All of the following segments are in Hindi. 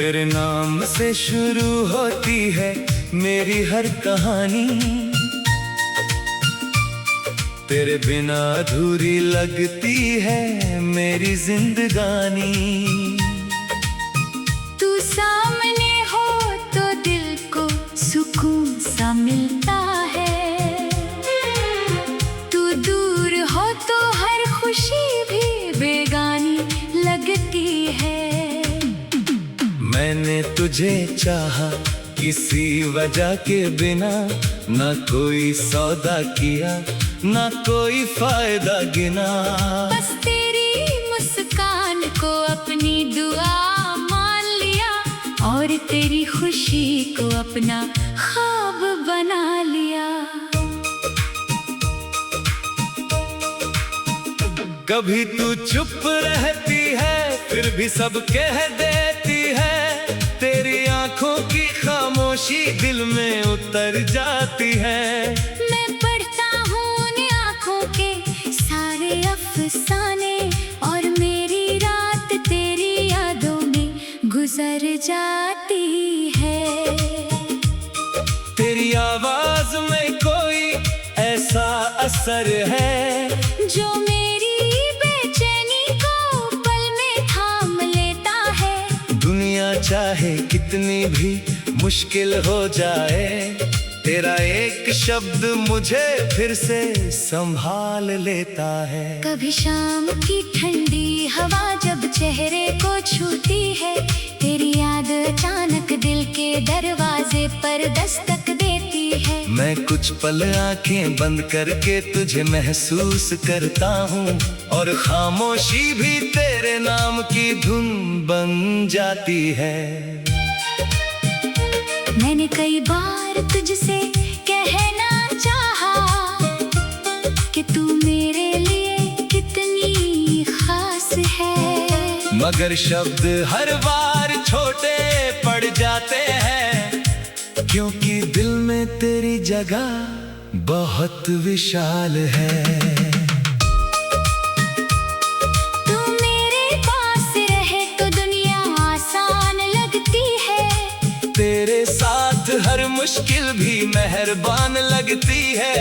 तेरे नाम से शुरू होती है मेरी हर कहानी, तेरे बिना अधूरी लगती है मेरी जिंदगानी। तू सामने हो तो दिल को सुकून सा मिलता है, तू दूर हो तो हर खुशी भी बेगानी लगती है। मैंने तुझे चाहा किसी वजह के बिना, ना कोई सौदा किया ना कोई फायदा गिना। बस तेरी मुस्कान को अपनी दुआ मान लिया, और तेरी खुशी को अपना ख्वाब बना लिया। कभी तू चुप रहती है फिर भी सब कह देती है, तेरी आंखों की खामोशी दिल में उतर जाती है। मैं पढ़ता हूँ उन आँखों के सारे अफसाने, और मेरी रात तेरी यादों में गुजर जाती है। तेरी आवाज में कोई ऐसा असर है जो मेरी बेचैनी को पल में थाम लेता है। दुनिया चाहे कितनी भी मुश्किल हो जाए, तेरा एक शब्द मुझे फिर से संभाल लेता है। कभी शाम की ठंडी हवा जब चेहरे को छूती है, तेरी याद अचानक दिल के दरवाजे पर दस्तक देती है। मैं कुछ पल आंखें बंद करके तुझे महसूस करता हूँ, और खामोशी भी तेरे नाम की धुन बन जाती है। मैंने कई बार तुझसे कहना चाहा कि तू मेरे लिए कितनी खास है, मगर शब्द हर बार छोटे पड़ जाते हैं, क्योंकि दिल में तेरी जगह बहुत विशाल है। तेरे साथ हर मुश्किल भी मेहरबान लगती है,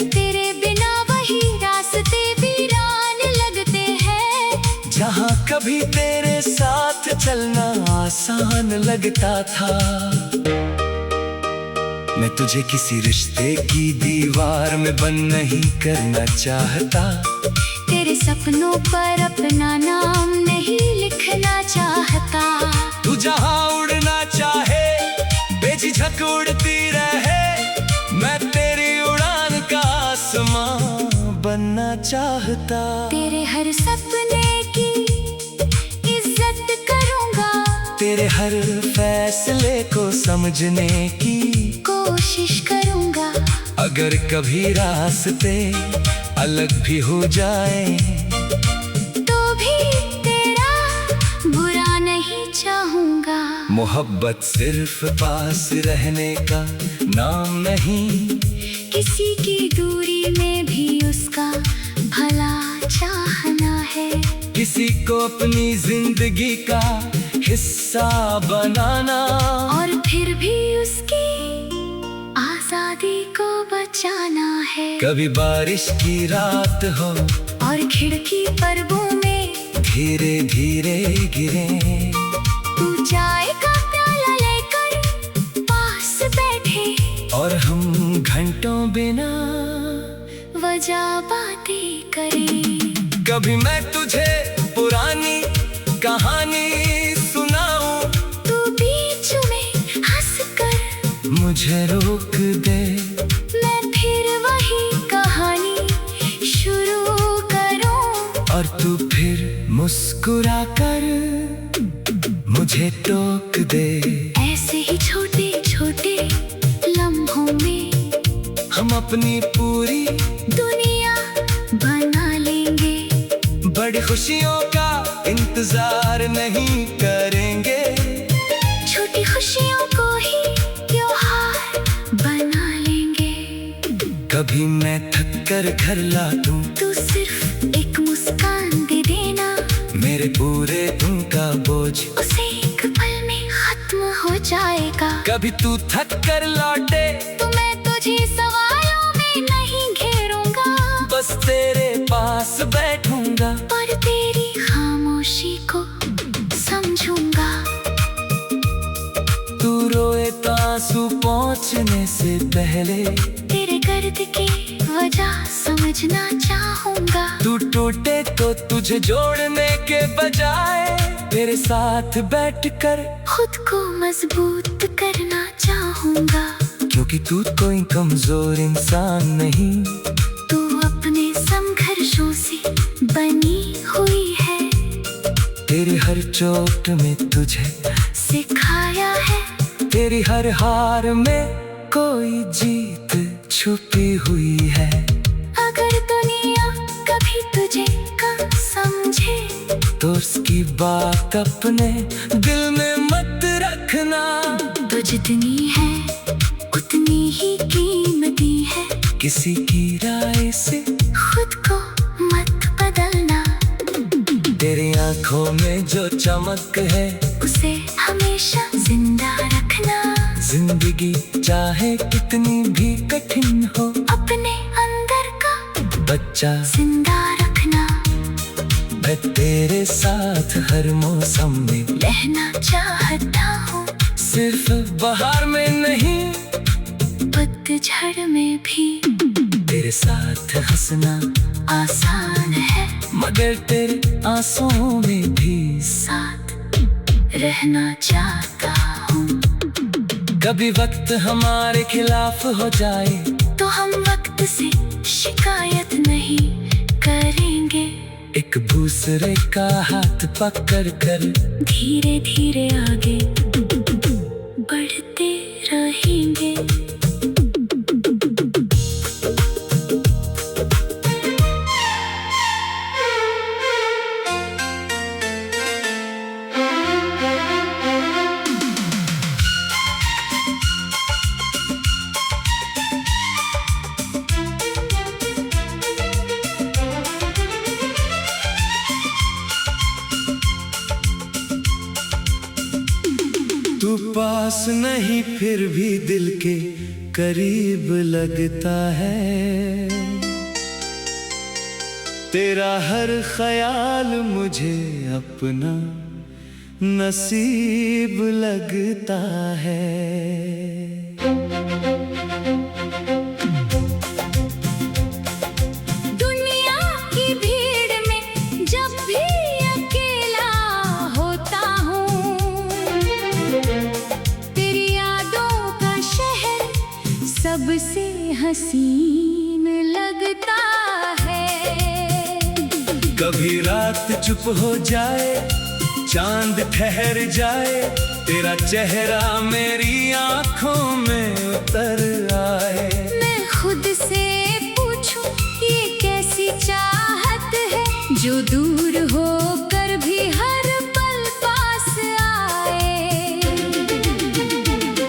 तेरे बिना वही रास्ते वीरान लगते हैं। जहाँ कभी तेरे साथ चलना आसान लगता था। मैं तुझे किसी रिश्ते की दीवार में बंद नहीं करना चाहता, तेरे सपनों पर अपना नाम नहीं लिखना चाहता। तू जहाँ उड़ना चाहे बेझिझक उड़ती रहे, मैं तेरी उड़ान का आसमां बनना चाहता। तेरे हर सपने की इज्जत करूंगा, तेरे हर फैसले को समझने की कोशिश करूंगा। अगर कभी रास्ते अलग भी हो जाए, तो भी तेरा बुरा नहीं चाहूंगा। मोहब्बत सिर्फ पास रहने का नाम नहीं, किसी की दूरी में भी उसका भला चाहना है। किसी को अपनी जिंदगी का हिस्सा बनाना, और फिर भी उसकी आजादी को बचाना है। कभी बारिश की रात हो और खिड़की पर बूंदें धीरे धीरे गिरे, तू चाय का प्याला लेकर पास बैठे, और हम घंटों बिना वजह बातें करें। कभी मैं तुझे पुरानी कहानी सुनाऊं, तू बीच में हंसकर मुझे रोक दे, मैं फिर वही कहानी शुरू करूं, और तू फिर मुस्कुरा कर मुझे टोक दे। ऐसे ही छोटे छोटे लम्हों में हम अपनी पूरी दुनिया बना लेंगे। बड़ी खुशियों का इंतजार नहीं करेंगे, छोटी खुशियों को ही त्योहार बना लेंगे। कभी मैं थक कर घर लौटूं, तू सिर्फ एक मुस्कान दे देना, मेरे पूरे दिन का बोझ उसे एक पल में जाएगा। कभी तू थक कर लौटे तो मैं तुझे सवालों में नहीं घेरूंगा, बस तेरे पास बैठूंगा पर तेरी खामोशी को समझूंगा। तू रोए तो आंसू पहुंचने से पहले तेरे दर्द की वजह समझना चाहूंगा। तू टूटे तो तुझे जोड़ने के बजाय तेरे साथ बैठकर खुद को मजबूत करना चाहूंगा। क्योंकि तू कोई कमजोर इंसान नहीं, तू अपने संघर्षों से बनी हुई है। तेरी हर चोट में तुझे सिखाया है, तेरी हर हार में कोई जीत छुपी हुई है। अगर दुनिया कभी तुझे कम समझे तो उसकी बात अपने दिल में मत रखना। तो जितनी है उतनी ही कीमती है। किसी की राय से खुद को मत बदलना, तेरी आंखों में जो चमक है उसे हमेशा जिंदा रखना। जिंदगी चाहे कितनी भी कठिन हो, अपने अंदर का बच्चा जिंदा रखना। मैं तेरे साथ हर मौसम में रहना चाहता हूँ, सिर्फ बाहर में नहीं पतझड़ में भी। तेरे साथ हंसना आसान है, मगर तेरे आंसुओं में भी साथ रहना चाहता हूँ। कभी वक्त हमारे खिलाफ हो जाए तो हम वक्त से शिकायत नहीं करेंगे। एक दूसरे का हाथ पकड़ कर धीरे धीरे आगे बढ़ते रहेंगे। तू पास नहीं फिर भी दिल के करीब लगता है। तेरा हर ख्याल मुझे अपना नसीब लगता है। दुनिया की भीड़ में जब भी अकेला होता हूँ, तेरी यादों का शहर सबसे हसीन लगता है। कभी रात चुप हो जाए, चांद ठहर जाए, तेरा चेहरा मेरी आंखों में उतर आए। मैं खुद से पूछूं ये कैसी चाहत है, जो दूर होकर भी हर पल पास आए।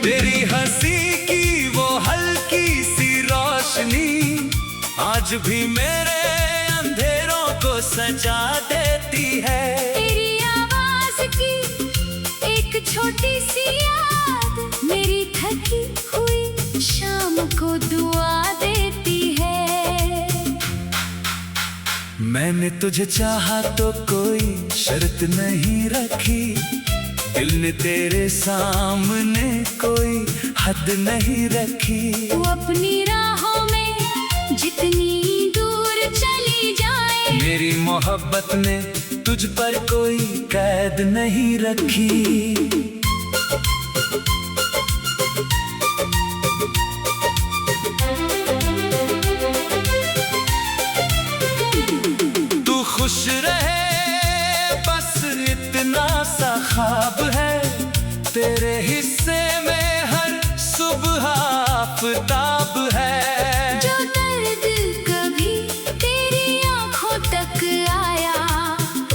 तेरी हंसी की वो हल्की सी रोशनी आज भी मेरे अंधेरों को सजा देती है। तेरी आवाज की एक छोटी सी याद मेरी थकी हुई शाम को दुआ देती है। मैंने तुझे चाहा तो कोई शर्त नहीं रखी, दिल ने तेरे सामने कोई हद नहीं रखी। तू अपनी राहों में जितनी दूर चली जाए, मेरी मोहब्बत ने तुझ पर कोई कैद नहीं रखी। तू खुश रहे बस इतना सा ख्वाब है, तेरे हिस्से में हर सुबह आफताब है। जो दर्द कभी तेरी आंखों तक आया,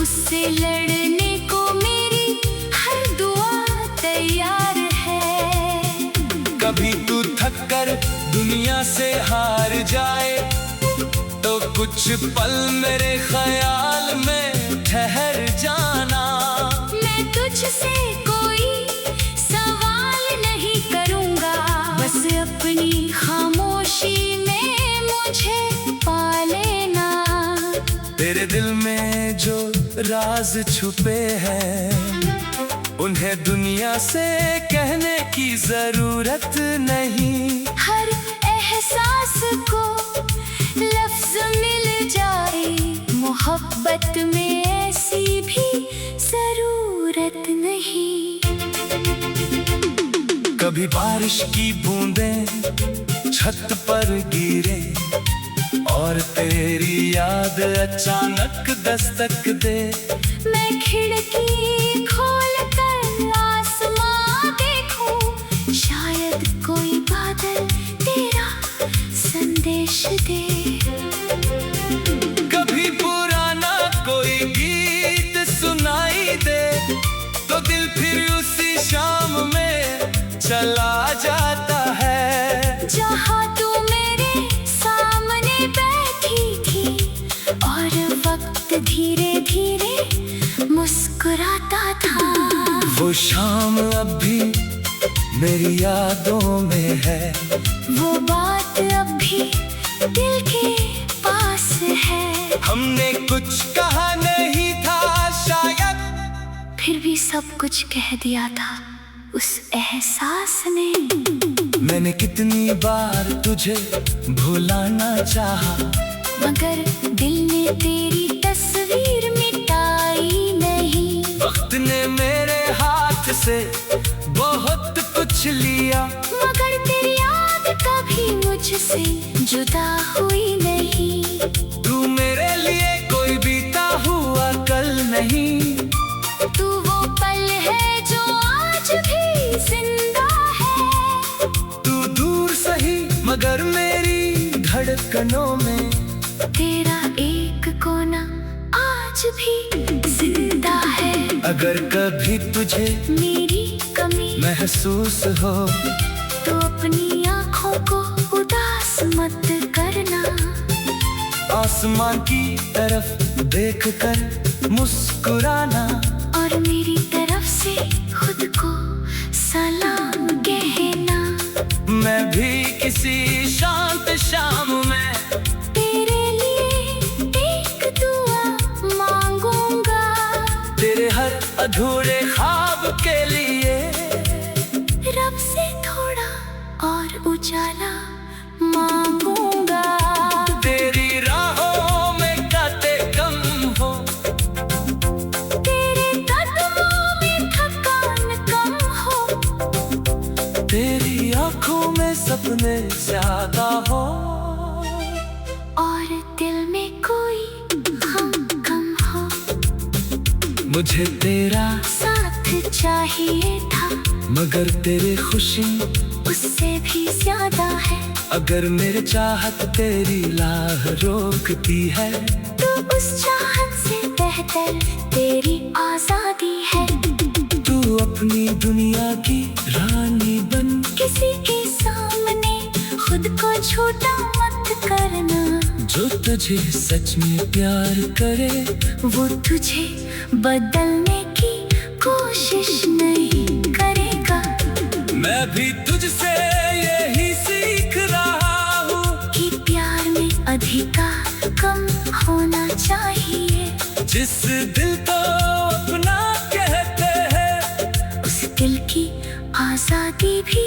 उससे लड़ने को मेरी हर दुआ तैयार है। कभी तू थक कर दुनिया से हार जाए तो कुछ पल मेरे ख्याल में ठहर जाना। मैं तुझसे कोई सवाल राज छुपे हैं, उन्हें दुनिया से कहने की जरूरत नहीं। हर एहसास को लफ्ज मिल जाए, मोहब्बत में ऐसी भी जरूरत नहीं। कभी बारिश की बूंदें छत पर गिरे और तेरी याद अचानक दस्तक दे। मैं खिड़की खोल कर आसमां देखूं, शायद कोई बादल तेरा संदेश दे। कभी पुराना कोई गीत सुनाई दे तो दिल फिर उसी शाम में चला जाता है। जहाँ तू मेरे सामने बैठी थी और वक्त धीरे धीरे मुस्कुराता था, वो शाम अब भी मेरी यादों में है, वो बात अब भी दिल के पास है। हमने कुछ कहा नहीं था शायद, फिर भी सब कुछ कह दिया था उस एहसास ने। मैंने कितनी बार तुझे भुलाना चाहा, मगर दिल ने तेरी तस्वीर मिटाई नहीं। वक्त ने मेरे हाथ से बहुत कुछ लिया, मगर तेरी याद कभी मुझसे जुदा हुई नहीं। तू मेरे लिए कोई बीता हुआ कल नहीं, तू वो पल है जो आज भी जिंदा है। तू दूर सही मगर मेरी धड़कनों में, तेरा एक कोना आज भी जिंदा है। अगर कभी तुझे मेरी कमी महसूस हो तो अपनी आँखों को उदास मत करना। आसमान की तरफ देख कर मुस्कुराना, और मेरी तरफ से खुद को सलाम कहना। मैं भी किसी शांत शाम में तेरे लिए एक दुआ मांगूंगा, तेरे हर अधूरे ख्वाब के लिए रब से थोड़ा और उजाला मांगूंगा। तेरी राहों में कांटे कम हो, तेरे कदमों में थकान कम हो, तेरी आंखों में सपने ज्यादा हो, और दिल में कोई गम कम हो। मुझे तेरा साथ चाहिए था, मगर तेरी खुशी उससे भी ज्यादा है। अगर मेरे चाहत तेरी राह रोकती है, तो उस चाहत से बेहतर तेरी आजादी है। तू अपनी दुनिया की रानी बन, किसी के सामने खुद को छोटा मत करना। जो तुझे सच में प्यार करे वो तुझे बदलने की कोशिश नहीं करेगा। मैं भी तुझसे यही सीख रहा हूँ कि प्यार में अधिकार कम होना चाहिए। जिस दिल को अपना कहते हैं, उस दिल की आजादी भी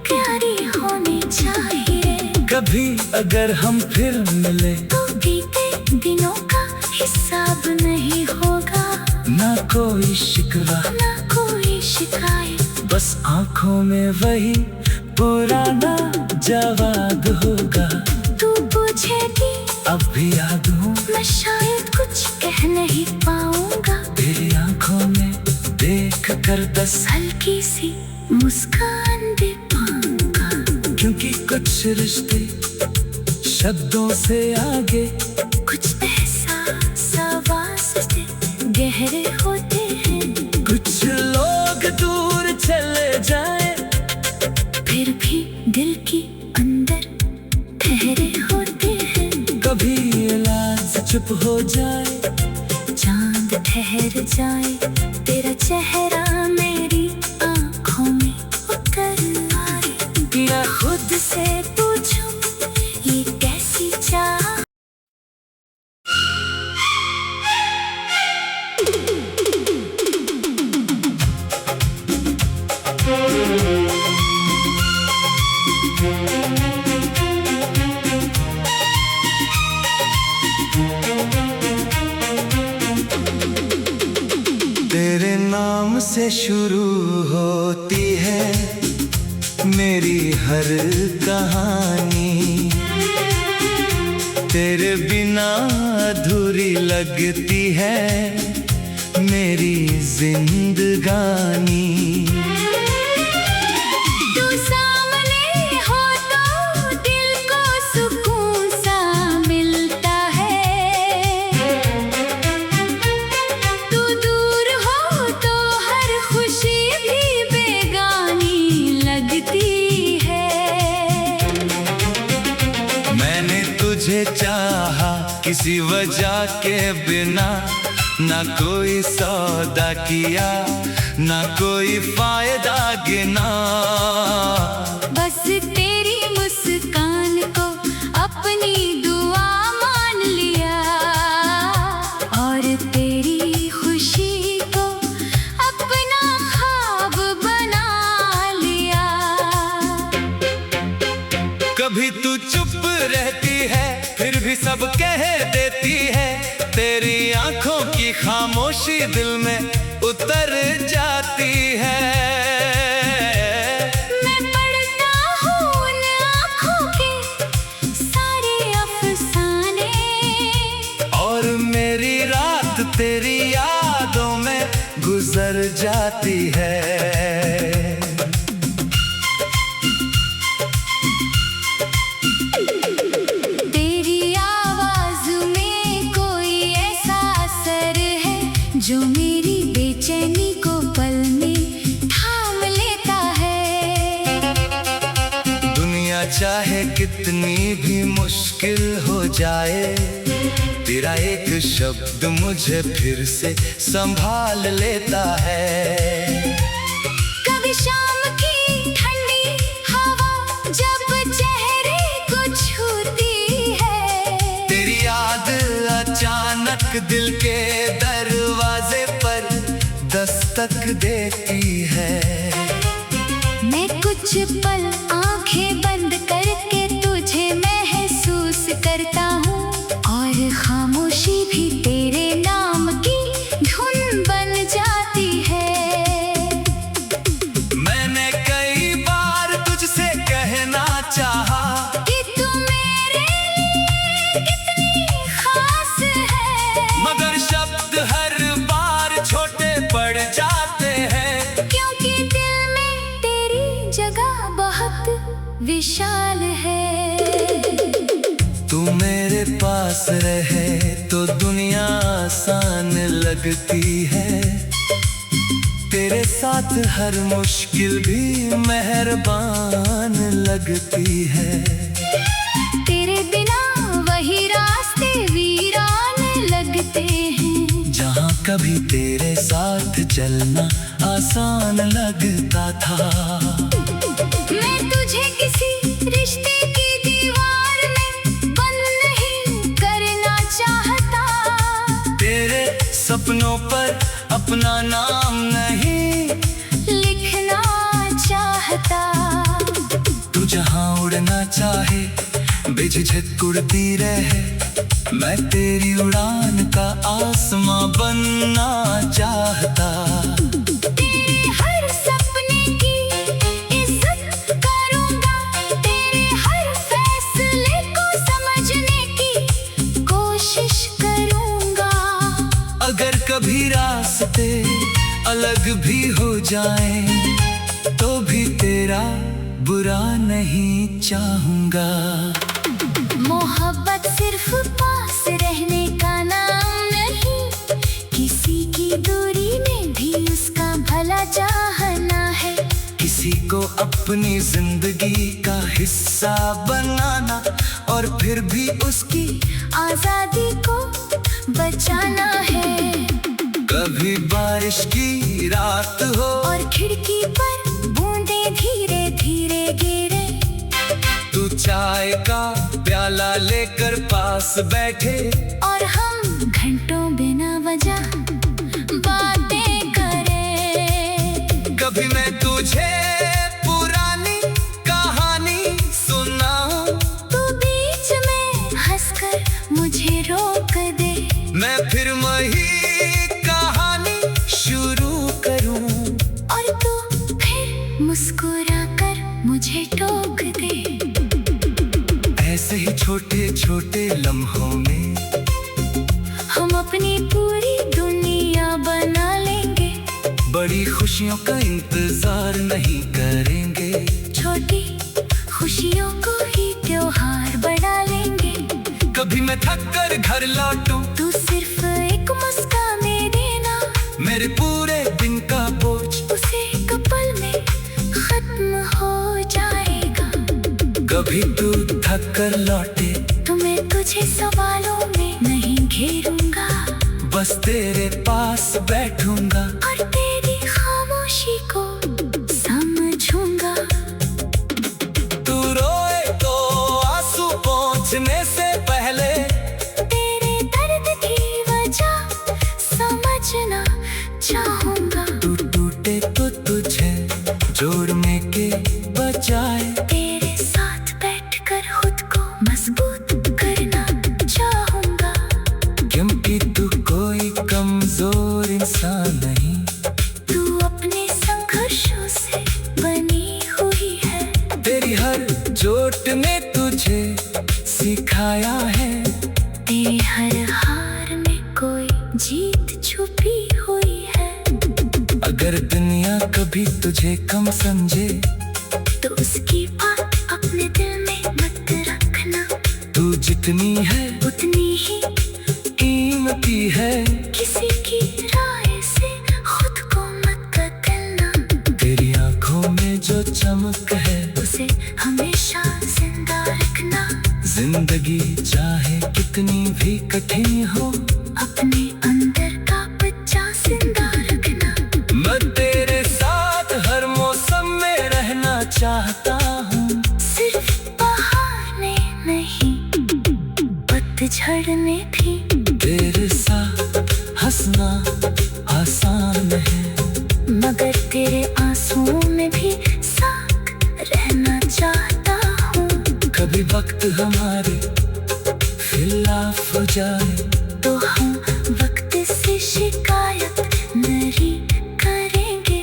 प्यारी होनी चाहिए। कभी अगर हम फिर मिले तो बीते दिनों का हिसाब नहीं होगा, ना कोई शिकवा ना कोई शिकायत। बस आंखों में वही पुराना जवाब होगा। तू पूछेगी अब भी याद हूँ, मैं शायद कुछ कह नहीं पाऊंगा। तेरी आंखों में देख कर बस हल्की सी मुस्कान दे पाऊंगा। क्योंकि कुछ रिश्ते शब्दों से आगे, कुछ एहसास आवाज से गहरे होते हैं। कुछ लोग दूर चले जाए फिर भी दिल के अंदर ठहरे होते हैं। कभी इलाज चुप हो जाए, चांद ठहर जाए, तेरा चेहरा मेरी आंखों में उतर आए। मैं खुद से पूछूं ये कैसी चाह। से शुरू होती है मेरी हर कहानी। तेरे बिना अधूरी लगती है मेरी जिंदगानी। तू सामने हो तो दिल को सुकून सा मिलता है, तू दूर हो तो हर खुशी भी बेगानी लगती है। मैंने तुझे चाहा किसी वजह के बिना, ना कोई सौदा किया ना कोई फायदा गिना। बस तेरी मुस्कान को अपनी दुआ मान लिया और तेरी खुशी को अपना ख्वाब बना लिया। कभी तू चुप रहती है फिर भी सब कह देती है, तेरी आंखों की खामोशी दिल में उतर जाती है। मैं पढ़ता हूँ उन आँखों के सारे अफसाने, और मेरी रात तेरी यादों में गुजर जाती है। जो मेरी बेचैनी को पल में थाम लेता है। दुनिया चाहे कितनी भी मुश्किल हो जाए, तेरा एक शब्द मुझे फिर से संभाल लेता है। कभी शाम की ठंडी हवा जब चेहरे को छूती है, तेरी याद अचानक दिल के दरवाजे पर दस्तक देती है। मैं कुछ पल आंखें बंद करके तुझे महसूस करता हूँ, और खामोशी भी तेरे नाम की धुन बन जाती है। मैंने कई बार तुझसे कहना चाहा कि तू मेरे लिए कितनी खास है, मगर शब्द हर बार छोटे पड़ जाते हैं। क्योंकि दिल में तेरी जगह बहुत विशाल है। तू मेरे पास रहे तो दुनिया आसान लगती है, तेरे साथ हर मुश्किल भी मेहरबान लगती है। तेरे बिना वही रास्ते वीरान लगते हैं, जहाँ कभी तेरे साथ चलना आसान लगता था। मैं तुझे किसी रिश्ते की दीवार में बंद नहीं करना चाहता, तेरे सपनों पर अपना नाम नहीं लिखना चाहता। तू जहाँ उड़ना चाहे बेझिझक उड़ती रहे, मैं तेरी उड़ान का आसमां बनना चाहता। तेरे हर सपने की इज्जत करूंगा, तेरे हर फैसले को समझने की कोशिश करूंगा। अगर कभी रास्ते अलग भी हो जाएं, तो भी तेरा बुरा नहीं चाहूंगा। मोहब्बत सिर्फ पास रहने का नाम नहीं, किसी की दूरी में भी उसका भला चाहना है। किसी को अपनी जिंदगी का हिस्सा बनाना, और फिर भी उसकी आजादी को बचाना है। कभी बारिश की रात हो और खिड़की पर बूंदे धीरे धीरे गिरे, तू चाय का प्याला लेकर पास बैठे, और हम घंटों बिना वजह बातें करें। कभी मैं तुझे पुरानी कहानी सुनाऊं, तू बीच में हंसकर मुझे रोक दे, मैं फिर वही कहानी शुरू करूं। ऐसे ही छोटे छोटे लम्हों में हम अपनी पूरी दुनिया बना लेंगे। बड़ी खुशियों का इंतजार नहीं करेंगे। छोटी खुशियों को ही त्योहार बना लेंगे। कभी मैं थक कर घर लौटूं, तू सिर्फ एक मुस्कान दे देना। मेरे पूरे दिन का बोझ उसे एक पल में खत्म हो जाएगा। कभी तू थक कर लौटे तो मैं तुझे सवालों में नहीं घेरूंगा। बस तेरे पास बैठूंगा और तेरी खामोशी को समझूंगा। तू रोए तो आंसू पहुंचने से पहले तेरे दर्द की वजह समझना चाहूंगा। तू टूटे तो तुझे जोड़ने के बजाय तेरे साथ बैठकर खुद को मजबूत करना चाहूंगा। क्योंकि तू कोई कमजोर इंसान नहीं। तू अपने संघर्षों से बनी हुई है। तेरी हर चोट ने तुझे सिखाया है। तेरी हर हार में कोई जीत छुपी हुई है। अगर दुनिया कभी तुझे कम समझे तो उसकी बात अपने दिल में मत रखना। तू जितनी है उतनी ही कीमती है। किसी की राय से खुद को मत बदलना। तेरी आंखों में जो चमक है उसे हमेशा जिंदा रखना। जिंदगी चाहे कितनी भी कठिन हो, अपने अंदर का बच्चा जिंदा रखना। मैं तेरे साथ हर मौसम में रहना चाहता हूँ। सिर्फ बहार में नहीं, पतझड़ में भी तेरे साथ हंसना आसान है। मगर तेरे आंसुओं में भी साथ रहना चाहता हूँ। कभी वक्त हमारे खिलाफ हो जाए तो हम वक्त से शिकायत नहीं करेंगे।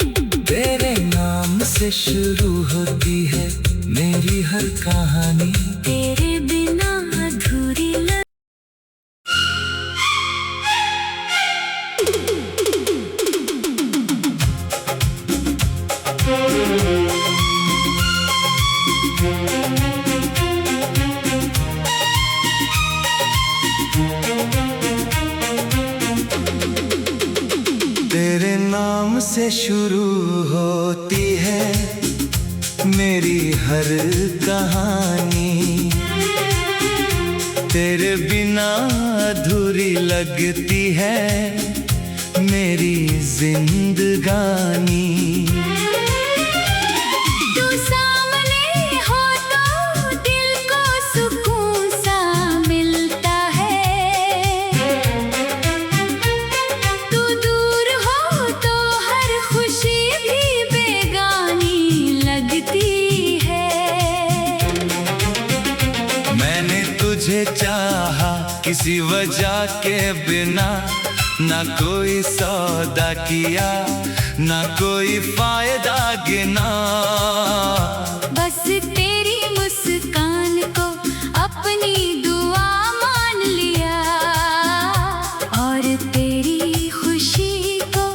तेरे नाम से शुरू होती है मेरी हर कहानी। तेरे बिना अधूरी तेरे नाम से शुरू होती है मेरी हर कहानी। तेरे बिना अधूरी लगती है मेरी जिंदगानी। तू सामने हो तो दिल को सुकून सा मिलता है। तू दूर हो तो हर खुशी भी बेगानी लगती है। मैंने तुझे चाहा किसी वजह के बिना, ना कोई सौदा किया ना कोई फायदा गिना। बस तेरी मुस्कान को अपनी दुआ मान लिया और तेरी खुशी को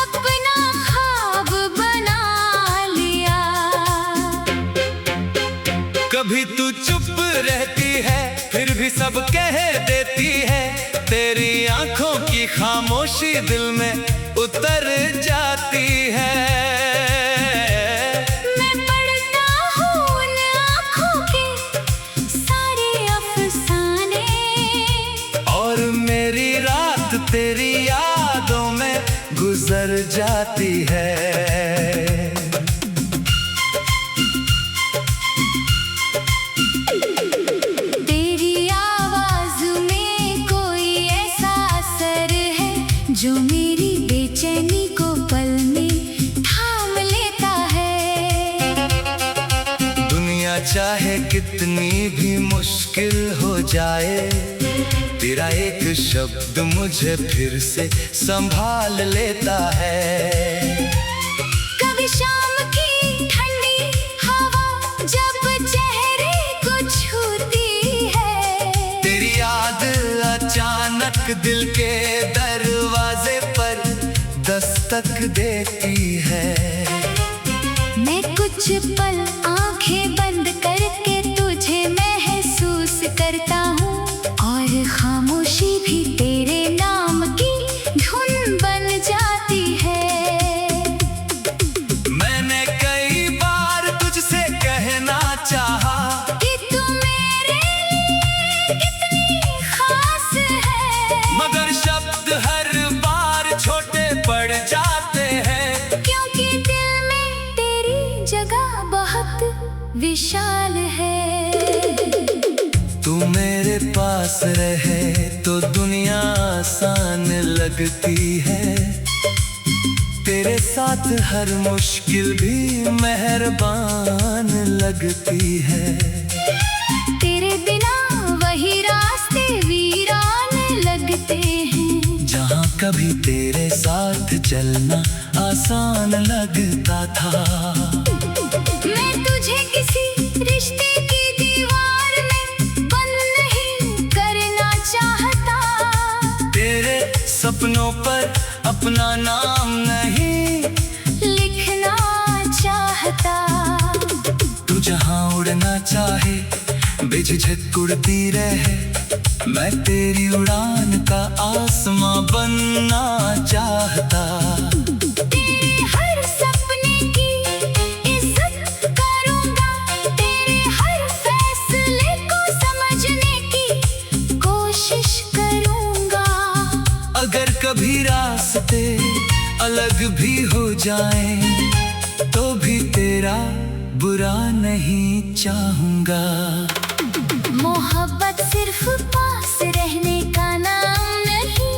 अपना ख्वाब बना लिया। कभी तू चुप रहती है फिर भी सब कह देती है। तेरी आंखों की खामोशी दिल में उतर जाती है। मैं पढ़ता हूँ उन आँखों के सारे अफसाने और मेरी रात तेरी यादों में गुजर जाती है। जो मेरी बेचैनी को पल में थाम लेता है। दुनिया चाहे कितनी भी मुश्किल हो जाए, तेरा एक शब्द मुझे फिर से संभाल लेता है। कभी शाम की ठंडी हवा जब चेहरे को छूती अचानक दिल के दरवाजे पर दस्तक देती है। मैं कुछ पल आंखें बंद करके तुझे महसूस करता हूँ, और खामोशी भी तेरे नाम की धुन बन जाती है। मैंने कई बार तुझसे कहना चाहा कि तू मेरे लिए कितनी खास है, मगर शब्द हर बार छोटे पड़ जाते हैं। क्योंकि दिल में तेरी जगह बहुत विशाल है। तू मेरे पास रहे तो दुनिया आसान लगती है। तेरे साथ हर मुश्किल भी मेहरबान लगती है। तेरे बिना वही रास्ते वीरान लगते हैं। जहाँ कभी तेरे साथ चलना आसान लगता था। मैं तुझे किसी रिश्ते की दीवार में बंद नहीं करना चाहता। तेरे सपनों पर अपना नाम नहीं लिखना चाहता। तू जहाँ उड़ना चाहे बेझिझक उड़ती रहे। मैं तेरी उड़ान का आसमां बनना चाहता। तेरे हर सपने की इज्जत करूंगा, तेरे हर फैसले को समझने की कोशिश करूंगा। अगर कभी रास्ते अलग भी हो जाएं, तो भी तेरा बुरा नहीं चाहूंगा। मोहब्बत सिर्फ पास रहने का नाम नहीं,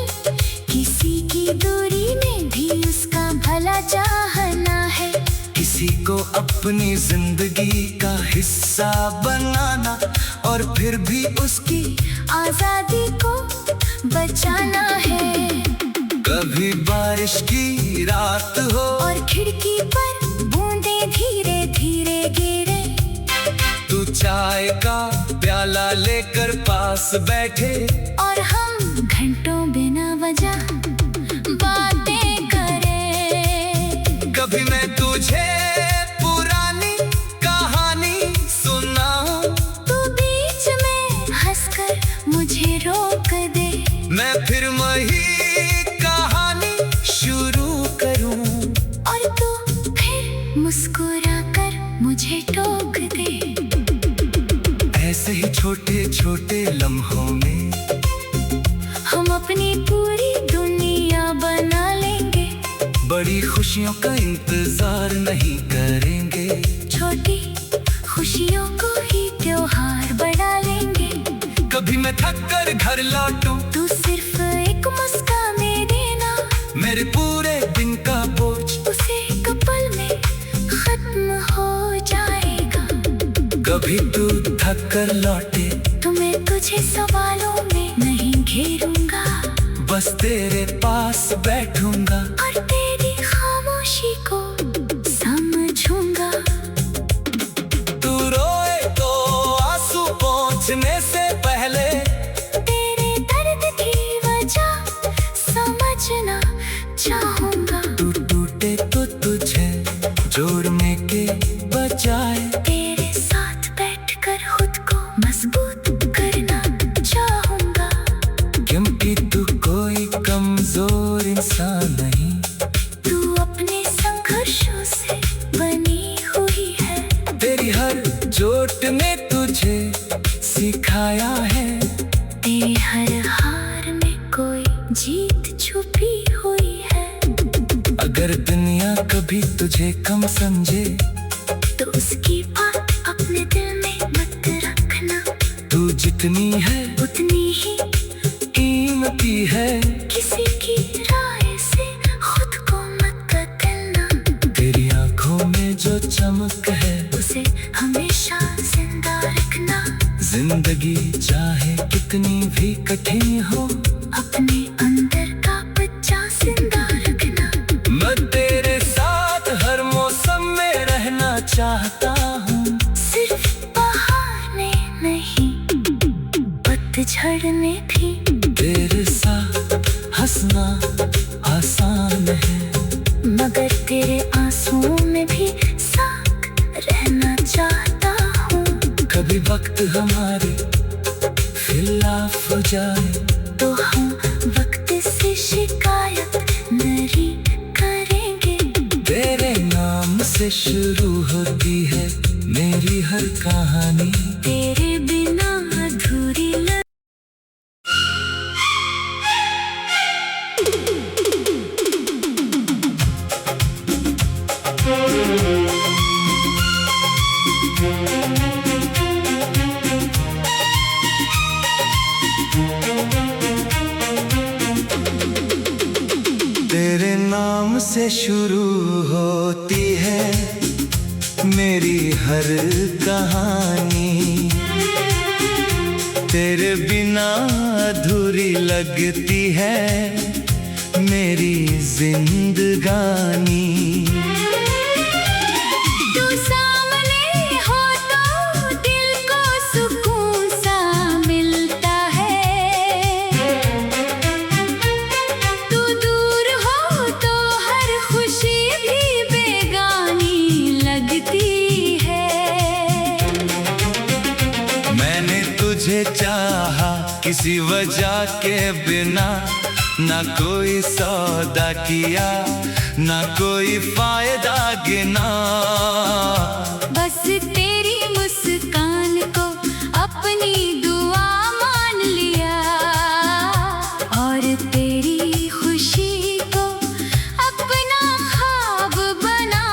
किसी की दूरी में भी उसका भला चाहना है। किसी को अपनी जिंदगी का हिस्सा बनाना और फिर भी उसकी आजादी को बचाना है। कभी बारिश की रात हो और खिड़की पर बूंदे धीरे धीरे गिरे। तू चाय का प्याला लेकर पास बैठे और हम घंटों बिना वजह बातें करें। कभी मैं तुझे पुरानी कहानी सुनाऊं, तू बीच में हंसकर मुझे रोक दे। मैं फिर वही कहानी शुरू करूं, और तू फिर मुस्कुरा कर मुझे टोक दे। ऐसे ही छोटे छोटे लम्हों में हम अपनी पूरी दुनिया बना लेंगे। बड़ी खुशियों का इंतजार नहीं करेंगे। छोटी खुशियों को ही त्योहार बना लेंगे। कभी मैं थक कर घर लौटूं, तू सिर्फ एक मुस्कान देना। मेरे पूरे दिन का बोझ उसे एक पल में खत्म हो जाएगा। कभी तू थक कर लौटे तो मैं तुझे सवालों में नहीं घेरूंगा, बस तेरे पास बैठूंगा और तेरी खामोशी को समझूंगा। तू रोए तो आंसू पहुंचने से पहले तेरे दर्द की वजह समझना चाहूंगा। तू टूटे तो तुझे जोड़ने के बजाय तेरे साथ बैठकर खुद को मजबूत करना चाहूंगा। क्योंकि तू कोई कमजोर इंसान नहीं। तू अपने संघर्षों से बनी हुई है। तेरी हर चोट ने तुझे सिखाया है। तेरी हर हार में कोई जीत छुपी हुई है। अगर दुनिया कभी तुझे कम समझे, तो उसकी बात अपने दिल में मत रखना। तू जितनी है उतनी ही कीमती है। किसी की राय से खुद को मत बदलना। तेरी आंखों में जो चमक है, उसे हमेशा जिंदा रखना। जिंदगी चाहे कितनी भी कठिन हो, अपने अंदर का बच्चा जिंदा रखना। मैं तेरे साथ हर मौसम में रहना चाहता हूँ। सिर्फ बहाने नहीं, पतझड़ में भी तेरे साथ हंसना आसान है, मगर तेरे आंसुओं में भी साथ रहना चाहता हूँ। कभी वक्त हमारे खिलाफ हो जाए तो हम वक्त से शिकायत नहीं करेंगे। तेरे नाम से शुरू होती है मेरी हर कहानी। तेरे बिना अधूरी तेरे नाम से शुरू होती है मेरी हर कहानी। तेरे बिना अधूरी लगती है मेरी जिंदगानी। तू सामने हो तो दिल को सुकून सा मिलता है। तू दूर हो तो हर खुशी भी बेगानी लगती है। मैंने तुझे चाहा किसी वजह के बिना, ना कोई सौदा किया ना कोई फायदा गिना। बस तेरी मुस्कान को अपनी दुआ मान लिया और तेरी खुशी को अपना ख्वाब बना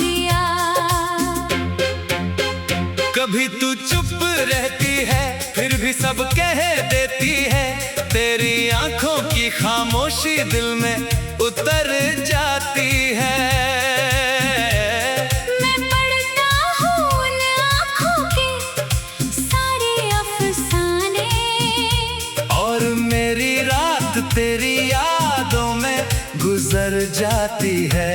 लिया। कभी तू चुप रहती है फिर भी सब कह देती है। तेरी आंखों की खामोशी दिल में उतर जाती है। मैं पढ़ता हूँ उन आँखों के सारे अफसाने, और मेरी रात तेरी यादों में गुजर जाती है।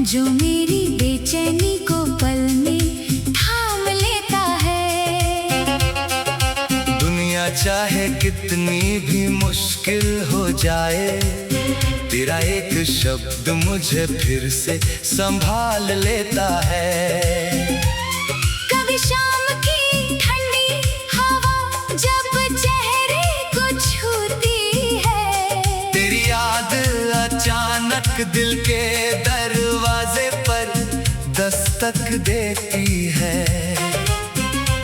जो मेरी बेचैनी को पल में थाम लेता है। दुनिया चाहे कितनी भी मुश्किल हो जाए, तेरा एक शब्द मुझे फिर से संभाल लेता है। कभी शाम की ठंडी हवा जब चेहरे को छूती है, तेरी याद अचानक दिल के दरवाजे पर दस्तक देती है।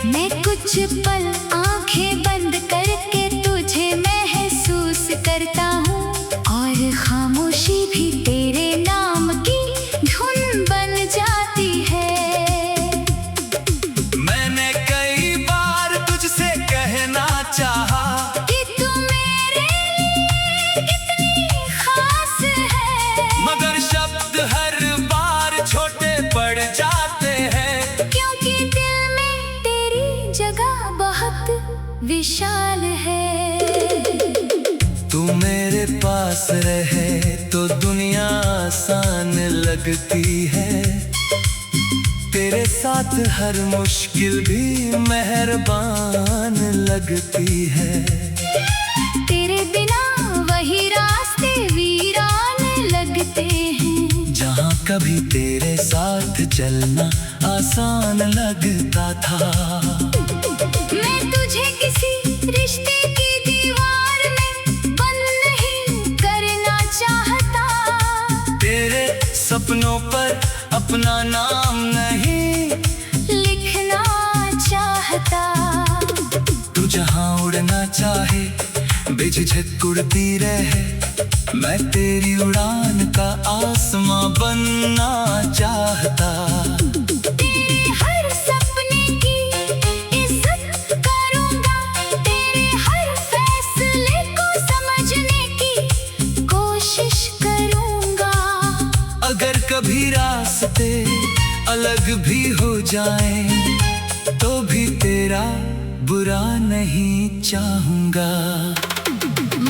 मैं कुछ पल आंखें बंद करके तुझे महसूस करता हूँ, और खामोशी भी तेरे नाम की धुन बन जाती है। मैंने कई बार तुझसे कहना चाहा कि तू मेरे लिए कितनी खास है, मगर शब्द हर बार छोटे पड़ जाते हैं। क्योंकि दिल में तेरी जगह बहुत विशाल है। तू मेरे पास रहे तो दुनिया आसान लगती है। तेरे साथ हर मुश्किल भी मेहरबान लगती है। तेरे बिना वही रास्ते वीरान लगते हैं। जहाँ कभी तेरे साथ चलना आसान लगता था। मैं तुझे किसी रिश्ते की दीवार में बंद नहीं करना चाहता। तेरे सपनों पर अपना नाम नहीं लिखना चाहता। तू जहाँ उड़ना चाहे बेझिझक उड़ती रहे। मैं तेरी उड़ान का आसमां बनना चाहता। तेरे हर सपने की इज्जत करूंगा, तेरे हर फैसले को समझने की कोशिश करूंगा। अगर कभी रास्ते अलग भी हो जाएं, तो भी तेरा बुरा नहीं चाहूंगा।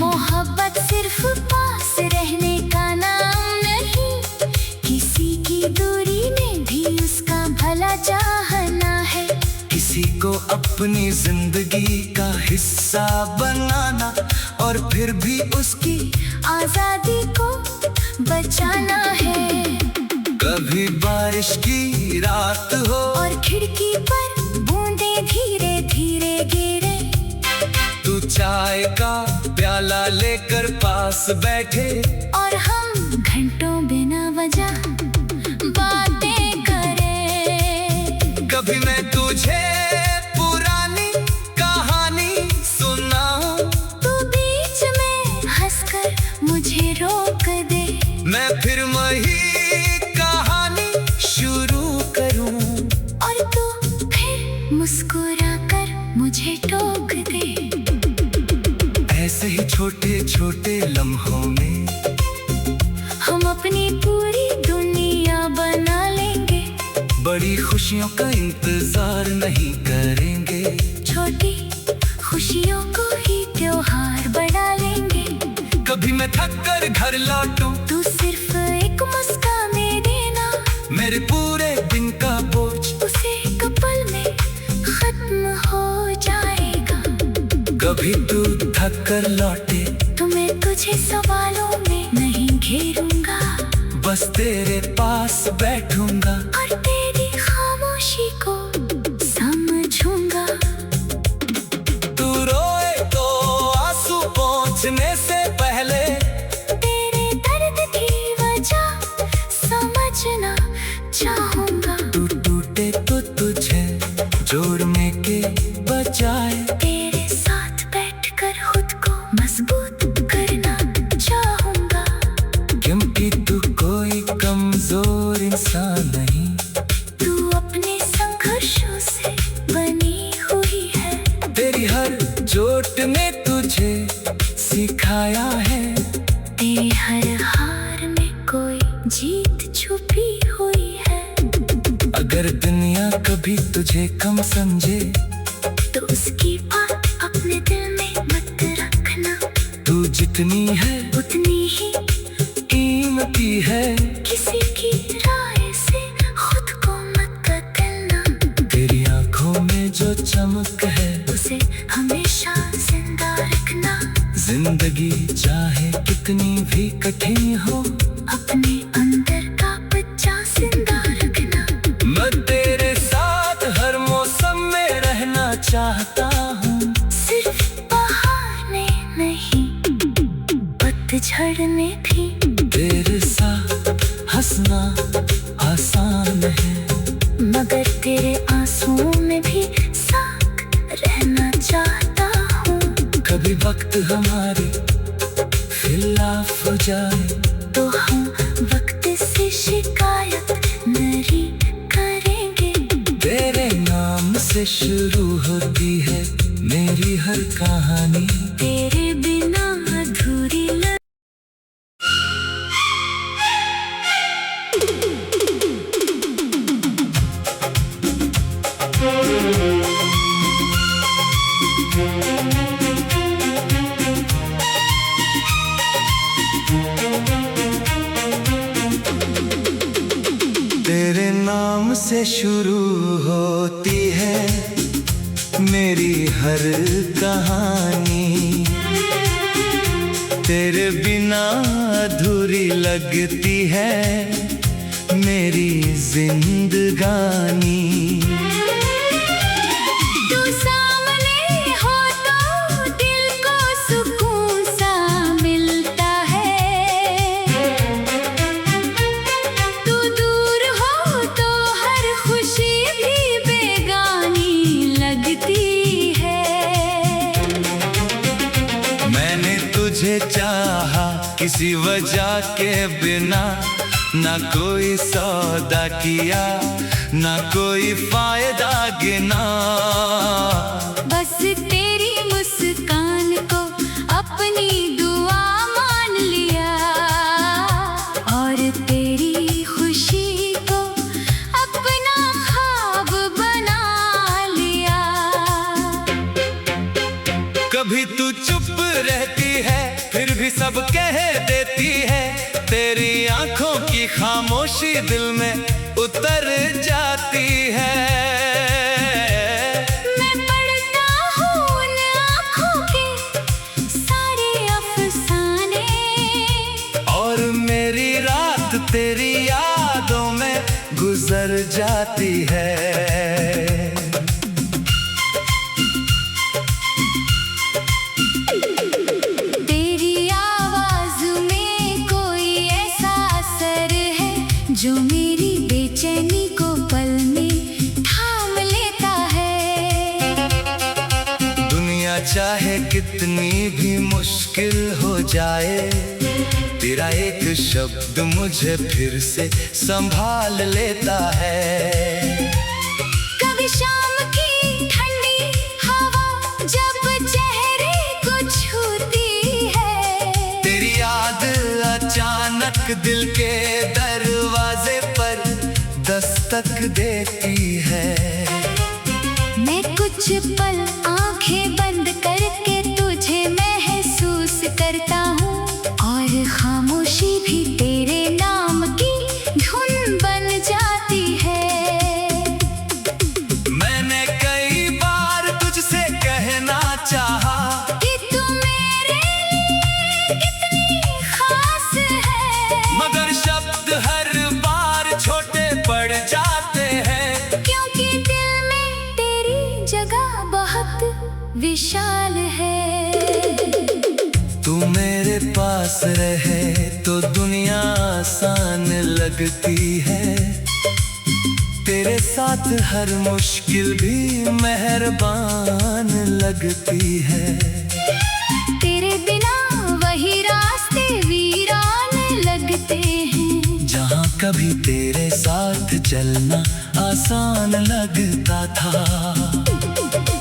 मोहब्बत सिर्फ पास रहने का नाम अपनी जिंदगी का हिस्सा बनाना और फिर भी उसकी आजादी को बचाना है। कभी बारिश की रात हो और खिड़की पर बूंदे धीरे धीरे गिरे, तू चाय का प्याला लेकर पास बैठे और हम घंटों बिना वजह बातें करें। कभी मैं तुझे पुरानी कहानी सुनाऊं, तू बीच में हंसकर मुझे रोक दे, मैं फिर वही कहानी शुरू करूं और तू फिर मुस्कुरा कर मुझे टोक दे। ऐसे ही छोटे छोटे लम्हों में हम अपनी पूरी दुनिया बना लेंगे, बड़ी खुशियों का इंतजार नहीं करेंगे। छोटी खुशियों को ही त्योहार बना लेंगे। कभी मैं थक कर घर लौटूं, तू सिर्फ एक मुस्कान देना, मेरे पूरे दिन का बोझ उसे एक पल में खत्म हो जाएगा। कभी तू थक कर लौटे तो मैं तुझे सवालों में नहीं घेरूंगा, बस तेरे पास बैठूंगा और तेरी खामोशी को समझूंगा। तू रोए तो आंसू पहुंचने से पहले तेरे दर्द की वजह समझना चाहूंगा। तू टूटे तो तुझे जोड़ने के बजाय तेरे साथ बैठकर खुद को मजबूत करना चाहूंगा। क्योंकि तू कोई कमजोर इंसान नहीं, तू अपने संघर्षों से बनी हुई है। तेरी हर चोट ने तुझे सिखाया है, तेरी हर हार में कोई जीत छुपी हुई है। अगर दुनिया कभी तुझे कम समझे तो उसकी बात अपने दिल में मत रखना, तू जितनी है उतनी ही कीमती है। किसी की राय से खुद को मत बदलना, तेरी आंखों में जो चमक है उसे हमेशा जिंदा रखना। जिंदगी चाहे कितनी भी कठिन हो, अपने अंदर का बच्चा जिंदा रखना। मैं तेरे साथ हर मौसम में रहना चाहता हूँ, सिर्फ बहाने नहीं, पतझड़ में भी तेरे साथ हंसना आसान है, मगर तेरे आंसुओं में भी साथ रहना चाहता हूँ। कभी वक्त हमारे खिलाफ हो जाए तो हम वक्त से शिकायत नहीं करेंगे। तेरे नाम से शुरू होती है मेरी हर कहानी, तेरे बिना अधूरी तेरे नाम से शुरू होती है मेरी हर कहानी, तेरे बिना अधूरी लगती है मेरी जिंदगानी। तू सामने हो तो दिल को सुकून सा मिलता है, तू दूर हो तो हर खुशी भी बेगानी लगती है। मैंने तुझे चाहा किसी वजह के बिना, ना कोई सौदा किया ना कोई फायदा गिना। बस तेरी मुस्कान को अपनी दुआ मान लिया, और तेरी खुशी को अपना ख्वाब बना लिया। कभी तू चुप रहती है फिर भी सब कह देती है, तेरी आंखों की खामोशी दिल में उतर जाती है। मैं पढ़ तेरी यादों में गुजर जाती है। तेरी आवाज में कोई ऐसा असर है जो मेरी बेचैनी को पल में थाम लेता है। दुनिया चाहे कितनी भी मुश्किल हो जाए, तेरा एक शब्द मुझे फिर से संभाल लेता है। कभी शाम की ठंडी हवा जब चेहरे को छूती है, तेरी याद अचानक दिल के दरवाजे पर दस्तक देती है। मैं कुछ पल आंखें बंद करके तुझे महसूस करता हूँ, और खामोशी भी तेरे नाम की धुन बन जाती है। मैंने कई बार तुझसे कहना चाहा कि तू मेरे लिए कितनी खास है, मगर शब्द हर बार छोटे पड़ जाते हैं। क्योंकि दिल में तेरी जगह बहुत विशाल है। तू मेरे पास रहे तो दुनिया आसान लगती है, तेरे साथ हर मुश्किल भी मेहरबान लगती है। तेरे बिना वही रास्ते वीरान लगते हैं, जहाँ कभी तेरे साथ चलना आसान लगता था।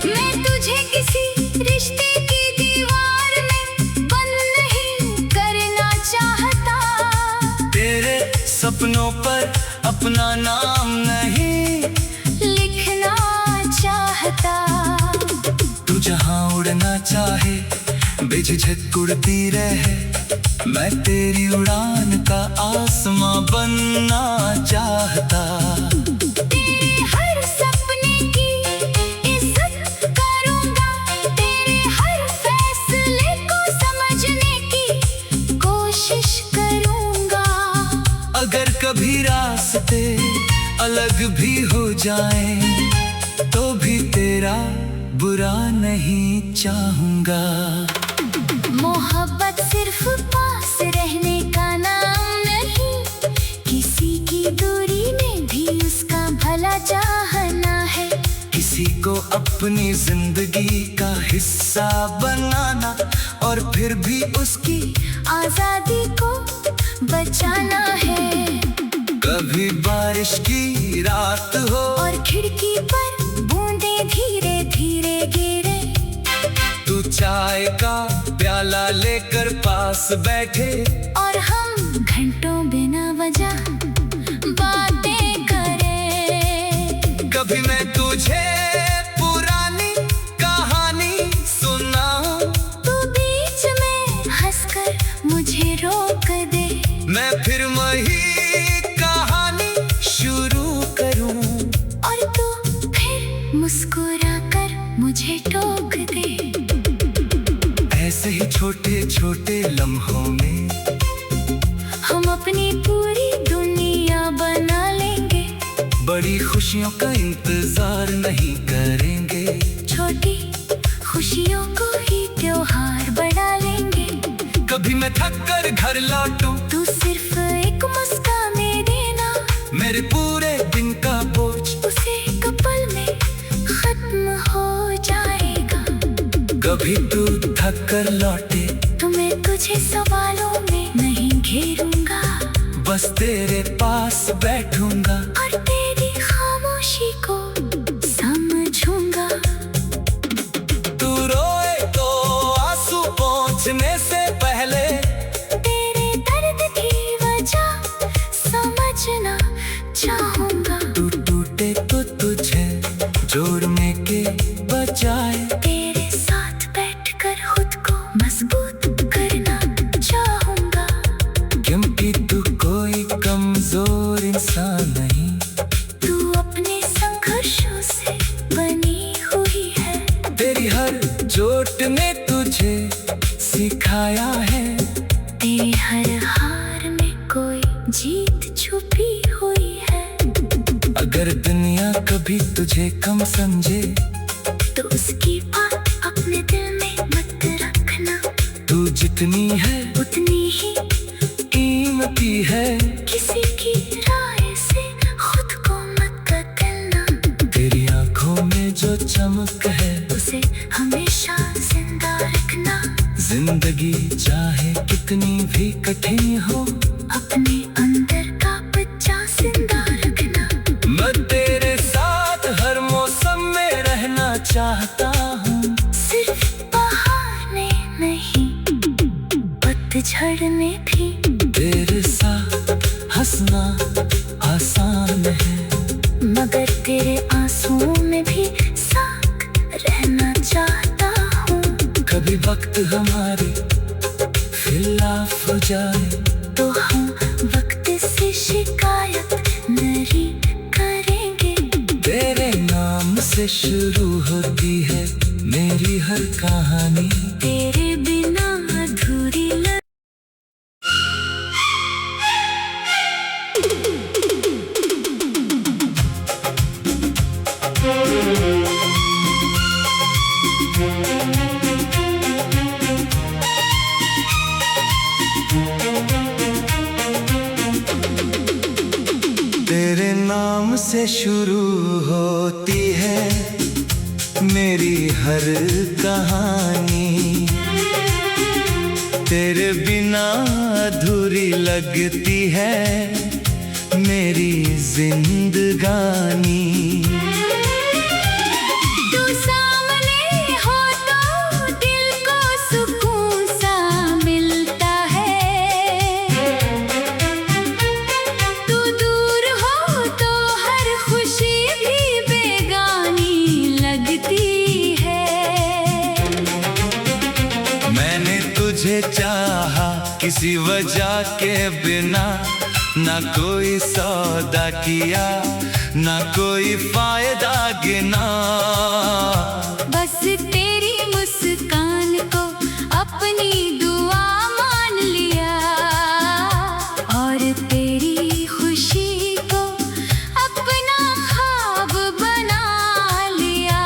मैं तुझे किसी रिश्ते की दीवार में बंद नहीं करना चाहता, तेरे सपनों पर अपना नाम नहीं लिखना चाहता। तू जहाँ उड़ना चाहे बेझिझक उड़ती रहे, मैं तेरी उड़ान का आसमां बनना चाहता। तेरे हर सपने की इज्जत करूंगा, तेरे हर फैसले को समझने की कोशिश करूंगा। अगर कभी रास्ते अलग भी हो जाएं, तो भी तेरा बुरा नहीं चाहूंगा। मोहब्बत सिर्फ पास रहने का नाम नहीं, किसी की दूरी में भी उसका भला चाहना है। किसी को अपनी जिंदगी का हिस्सा बनाना, और फिर भी उसकी आजादी को बचाना है। कभी बारिश की रात हो और खिड़की पर बूंदें धीरे धीरे गिरे, तू चाय का प्याला लेकर पास बैठे, और हम घंटों बिना वजह बातें करें। कभी मैं तुझे पुरानी कहानी सुनाऊं, तू बीच में हंसकर मुझे रोक दे, मैं फिर वही कहानी शुरू करूं, और तू फिर मुस्कुराकर मुझे टोक दे। ऐसे ही छोटे छोटे लम्हों में हम अपनी पूरी दुनिया बना लेंगे, बड़ी खुशियों का इंतजार नहीं करेंगे। छोटी खुशियों को ही त्योहार बढ़ा लेंगे। कभी मैं थक कर घर लौटूं, तू सिर्फ एक मुस्कान दे देना, मेरे पूरे दिन का बोझ उसे एक पल में खत्म हो जाएगा। कभी तू थक कर लौटे, तो मैं तुझे सवालों में नहीं घेरूंगा, बस तेरे पास बैठूंगा, और तेरी खामोशी को समझूंगा। तू रोए तो आंसू पहुंचने से पहले तेरे दर्द की वजह समझना चाहूंगा। तू टूटे तो तुझे जोड़ने के बजाय तेरे साथ बैठकर खुद को मजबूत करना चाहूंगा। क्योंकि तू कोई कमजोर इंसान नहीं, तू अपने संघर्षों से बनी हुई है। तेरी हर चोट ने तुझे सिखाया है, तेरी हर हार में कोई जीत छुपी हुई है। अगर दुनिया कभी तुझे कम समझे तो उसकी बात अपने दिल में मत रखना। तू जितनी है उतनी ही कीमती है। किसी की राय से खुद को मत बदलना। तेरी आंखों में जो चमक है उसे हमेशा जिंदा रखना। जिंदगी चाहे कितनी भी कठिन हो अपने अंदर का बच्चा जिंदा रखना। मैं तेरे साथ हर मौसम में रहना चाहता हूँ। सिर्फ बहाने नहीं, पतझड़ में भी तेरे साथ हंसना आसान है। मगर तेरे आंसुओं में भी साथ रहना चाहता हूँ। कभी वक्त हमारे खिलाफ हो जाए तो हम वक्त से शिकायत नहीं करेंगे। तेरे नाम से शुरू होती है मेरी हर कहानी। तेरे बिना अधूरी तेरे नाम से शुरू होती है मेरी हर कहानी। तेरे बिना अधूरी लगती है मेरी जिंदगानी। तू सामने हो तो दिल को सुकून सा मिलता है। तू दूर हो तो हर खुशी भी बेगानी लगती है। मैंने तुझे चाहा किसी वजह के बिना, ना कोई सौदा किया ना कोई फायदा गिना। बस तेरी मुस्कान को अपनी दुआ मान लिया और तेरी खुशी को अपना ख्वाब बना लिया।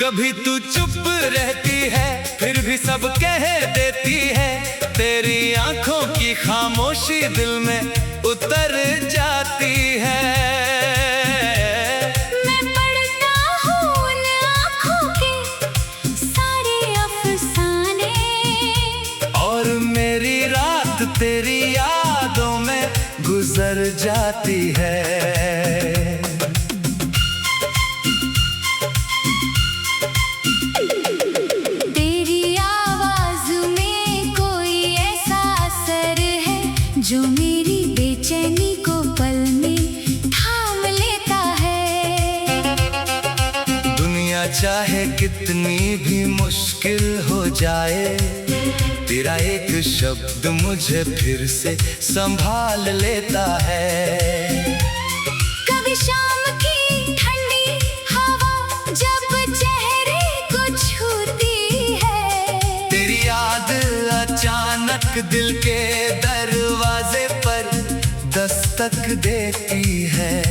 कभी तू चुप रहती है फिर भी सब कह देती है। तेरी आंखों की खामोशी दिल में उतर जाती है। मैं पढ़ता हूँ उन आँखों के सारे अफसाने और मेरी रात तेरी यादों में गुजर जाती है। जो मेरी बेचैनी को पल में थाम लेता है। दुनिया चाहे कितनी भी मुश्किल हो जाए, तेरा एक शब्द मुझे फिर से संभाल लेता है। कभी शाम की ठंडी हवा जब चेहरे को छूती है, तेरी याद अचानक दिल के दरवाजे पर दस्तक देती है।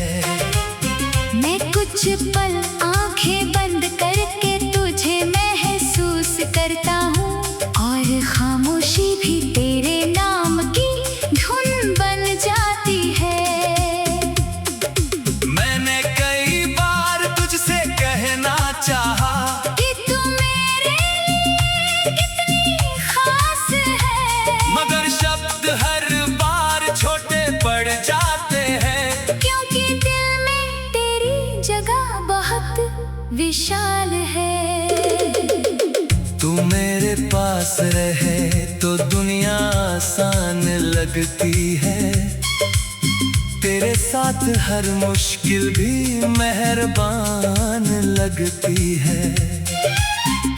मैं कुछ पल आंखें बंद करके तुझे महसूस करता हूँ और खामोशी भी तेरे नाम की धुन बन जाती है। मैंने कई बार तुझसे कहना चाहा कि तू मेरे लिए कितनी खास है, मगर शब्द हर बार छोटे पड़ जाते हैं। क्योंकि दिल में तेरी जगह बहुत विशाल है। तू मेरे पास रहे तो दुनिया आसान लगती है। तेरे साथ हर मुश्किल भी मेहरबान लगती है।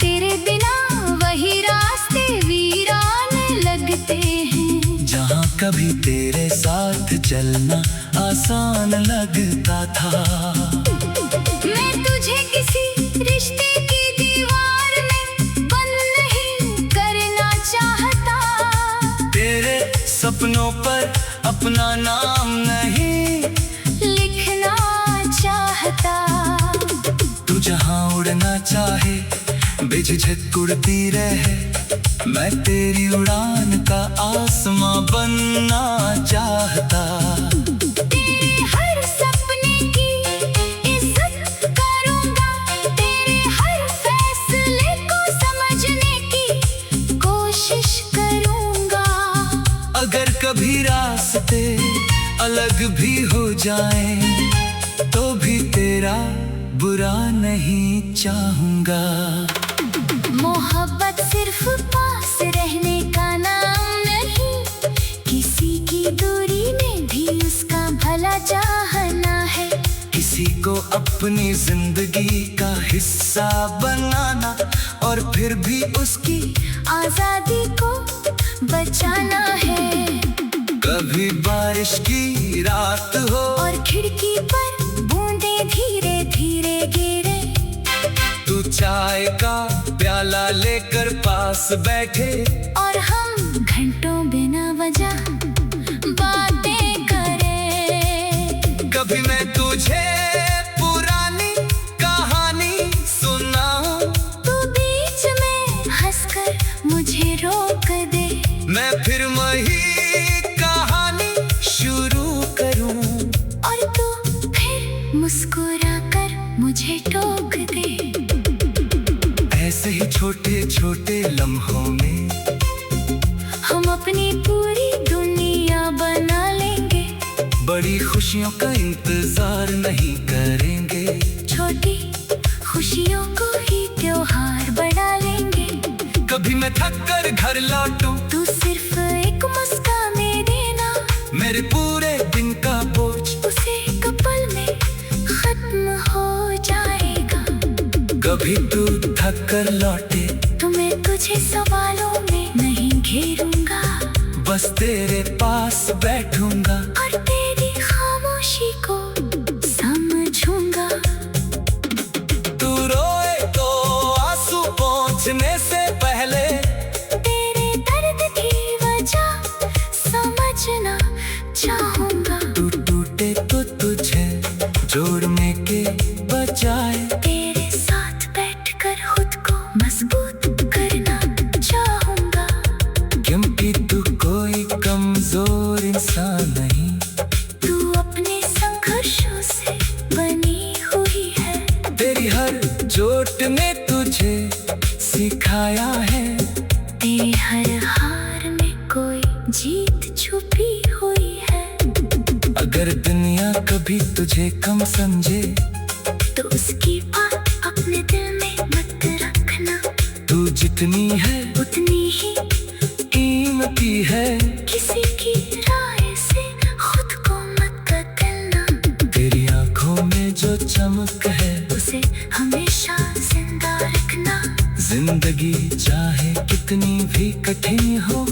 तेरे बिना वही रास्ते वीरान लगते हैं। जहाँ कभी तेरे साथ चलना आसान लगता था। मैं तुझे किसी रिश्ते की दीवार में बंद नहीं करना चाहता। तेरे सपनों पर अपना नाम नहीं लिखना चाहता। तू जहाँ उड़ना चाहे बेझिझक उड़ती रहे, मैं तेरी उड़ान का आसमां बनना चाहता। तेरे हर सपने की इज्जत करूंगा, तेरे हर फैसले को समझने की कोशिश करूंगा। अगर कभी रास्ते अलग भी हो जाएं, तो भी तेरा बुरा नहीं चाहूंगा। मोहब्बत सिर्फ पास रहने का नाम नहीं, किसी की दूरी में भी उसका भला चाहना है। किसी को अपनी जिंदगी का हिस्सा बनाना, और फिर भी उसकी आजादी को बचाना है। कभी बारिश की रात हो और खिड़की पर बूंदे धीरे धीरे गिरे, तू चाय का प्याला लेकर पास बैठे, और हम घंटों बिना वजह बातें करें। कभी मैं तुझे पुरानी कहानी सुनाऊं, तू बीच में हंसकर मुझे रोक दे, मैं फिर वही कहानी शुरू करूं, और तू फिर मुस्कुराकर मुझे टोक दे। ऐसे ही छोटे छोटे लम्हों में हम अपनी पूरी दुनिया बना लेंगे, बड़ी खुशियों का इंतजार नहीं करेंगे। छोटी खुशियों को ही त्योहार बना लेंगे। कभी मैं थक कर घर लौटूं, तू सिर्फ एक मुस्कान देना, मेरे पूरे दिन का बोझ उसे एक पल में खत्म हो जाएगा। कभी तू थक कर लौटे, तो मैं तुझे सवालों में नहीं घेरूंगा, बस तेरे पास बैठूंगा, और तेरी खामोशी को समझूंगा। तू रोए तो आंसू पहुंचने से पहले तेरे दर्द की वजह समझना चाहूंगा। तू टूटे तो तुझे जोड़ने के बजाय तेरे साथ बैठकर खुद को मजबूत करना चाहूंगा। क्योंकि तू कोई कमजोर इंसान नहीं, तू अपने संघर्षों से बनी हुई है। तेरी हर चोट ने तुझे सिखाया है, तेरी हर हार में कोई जीत छुपी हुई है। अगर दुनिया कभी तुझे कम समझे, तो उसकी बात अपने दिल में मत रखना, तू जितनी है उतनी ही कीमती है। किसी की राय से खुद को मत बदलना, तेरी आंखों में जो चमक है उसे हमेशा जिंदा रखना। जिंदगी चाहे कितनी भी कठिन हो,